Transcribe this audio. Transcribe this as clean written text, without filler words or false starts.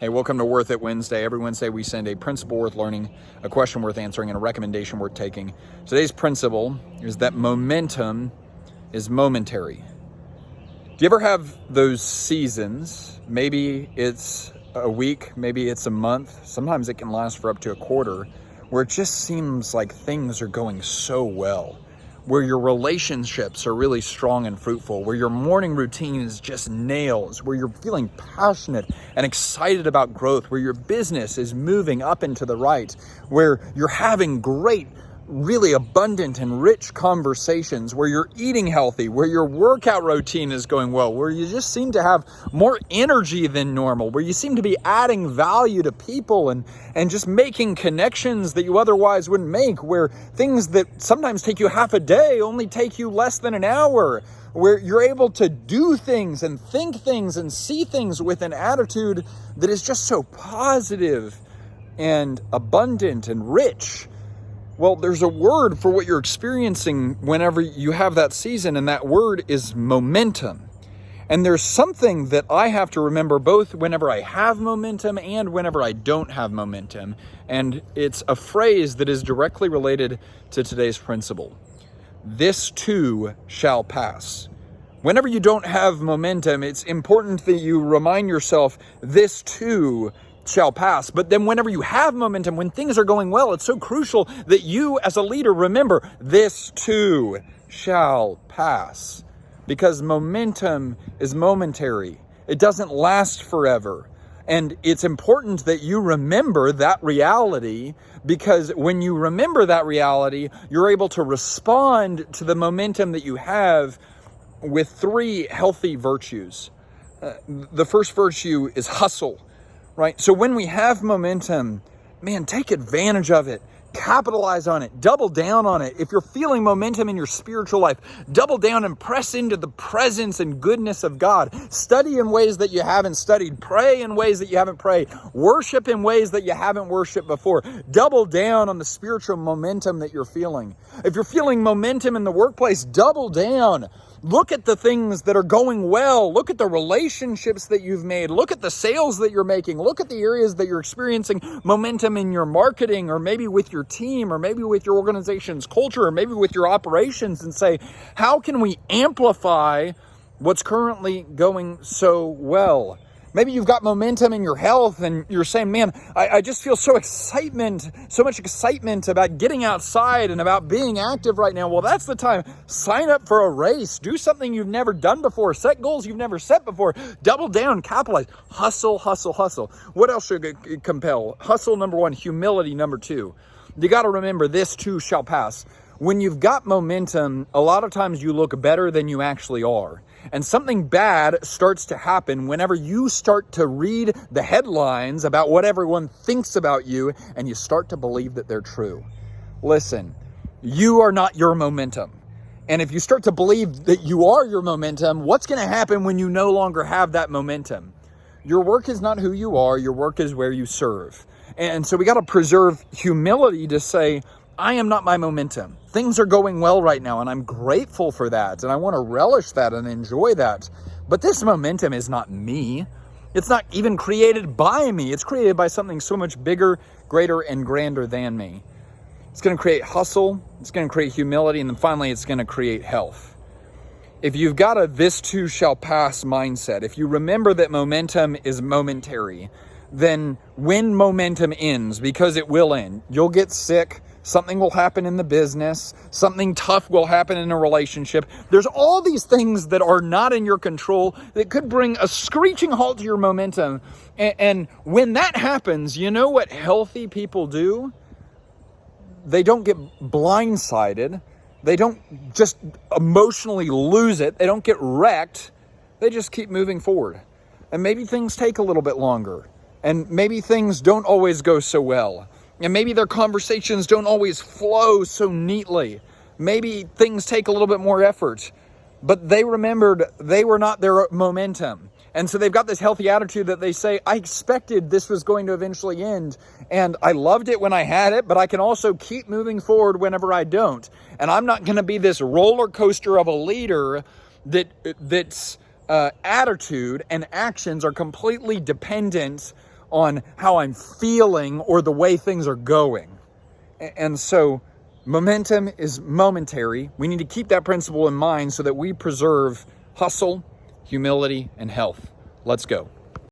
Hey, welcome to Worth It Wednesday. Every Wednesday we send a principle worth learning, a question worth answering, and a recommendation worth taking. Today's principle is that momentum is momentary. Do you ever have those seasons? Maybe it's a week, maybe it's a month. Sometimes it can last for up to a quarter, where it just seems like things are going so well, where your relationships are really strong and fruitful, where your morning routine is just nails, where you're feeling passionate and excited about growth, where your business is moving up and to the right, where you're having great, really abundant and rich conversations, where you're eating healthy, where your workout routine is going well, where you just seem to have more energy than normal, where you seem to be adding value to people and just making connections that you otherwise wouldn't make, where things that sometimes take you half a day only take you less than an hour, where you're able to do things and think things and see things with an attitude that is just so positive and abundant and rich. Well, there's a word for what you're experiencing whenever you have that season, and that word is momentum. And there's something that I have to remember both whenever I have momentum and whenever I don't have momentum. And it's a phrase that is directly related to today's principle. This too shall pass. Whenever you don't have momentum, it's important that you remind yourself, this too shall pass. But then whenever you have momentum, when things are going well, it's so crucial that you as a leader remember, this too shall pass. Because momentum is momentary. It doesn't last forever. And it's important that you remember that reality, because when you remember that reality, you're able to respond to the momentum that you have with three healthy virtues. The first virtue is hustle. Right? So when we have momentum, man, take advantage of it. Capitalize on it. Double down on it. If you're feeling momentum in your spiritual life, double down and press into the presence and goodness of God. Study in ways that you haven't studied. Pray in ways that you haven't prayed. Worship in ways that you haven't worshiped before. Double down on the spiritual momentum that you're feeling. If you're feeling momentum in the workplace, double down. Look at the things that are going well. Look at the relationships that you've made. Look at the sales that you're making. Look at the areas that you're experiencing momentum in your marketing, or maybe with your team, or maybe with your organization's culture, or maybe with your operations, and say, how can we amplify what's currently going so well? Maybe you've got momentum in your health and you're saying, man, I just feel so much excitement about getting outside and about being active right now. Well, that's the time. Sign up for a race. Do something you've never done before. Set goals you've never set before. Double down, capitalize. Hustle, hustle, hustle. What else should it compel? Hustle, number one. Humility, number two. You got to remember, this too shall pass. When you've got momentum, a lot of times you look better than you actually are. And something bad starts to happen whenever you start to read the headlines about what everyone thinks about you, and you start to believe that they're true. Listen, you are not your momentum. And if you start to believe that you are your momentum, what's going to happen when you no longer have that momentum? Your work is not who you are. Your work is where you serve. And so we got to preserve humility to say, I am not my momentum. Things are going well right now, and I'm grateful for that, and I want to relish that and enjoy that. But this momentum is not me. It's not even created by me. It's created by something so much bigger, greater, and grander than me. It's going to create hustle. It's going to create humility, and then finally, it's going to create health. If you've got a this too shall pass mindset, if you remember that momentum is momentary, then when momentum ends, because it will end, you'll get sick. Something will happen in the business. Something tough will happen in a relationship. There's all these things that are not in your control that could bring a screeching halt to your momentum. And when that happens, you know what healthy people do? They don't get blindsided. They don't just emotionally lose it. They don't get wrecked. They just keep moving forward. And maybe things take a little bit longer. And maybe things don't always go so well. And maybe their conversations don't always flow so neatly. Maybe things take a little bit more effort. But they remembered they were not their momentum. And so they've got this healthy attitude that they say, I expected this was going to eventually end. And I loved it when I had it, but I can also keep moving forward whenever I don't. And I'm not going to be this roller coaster of a leader that's attitude and actions are completely dependent on how I'm feeling or the way things are going. And so momentum is momentary. We need to keep that principle in mind so that we preserve hustle, humility, and health. Let's go.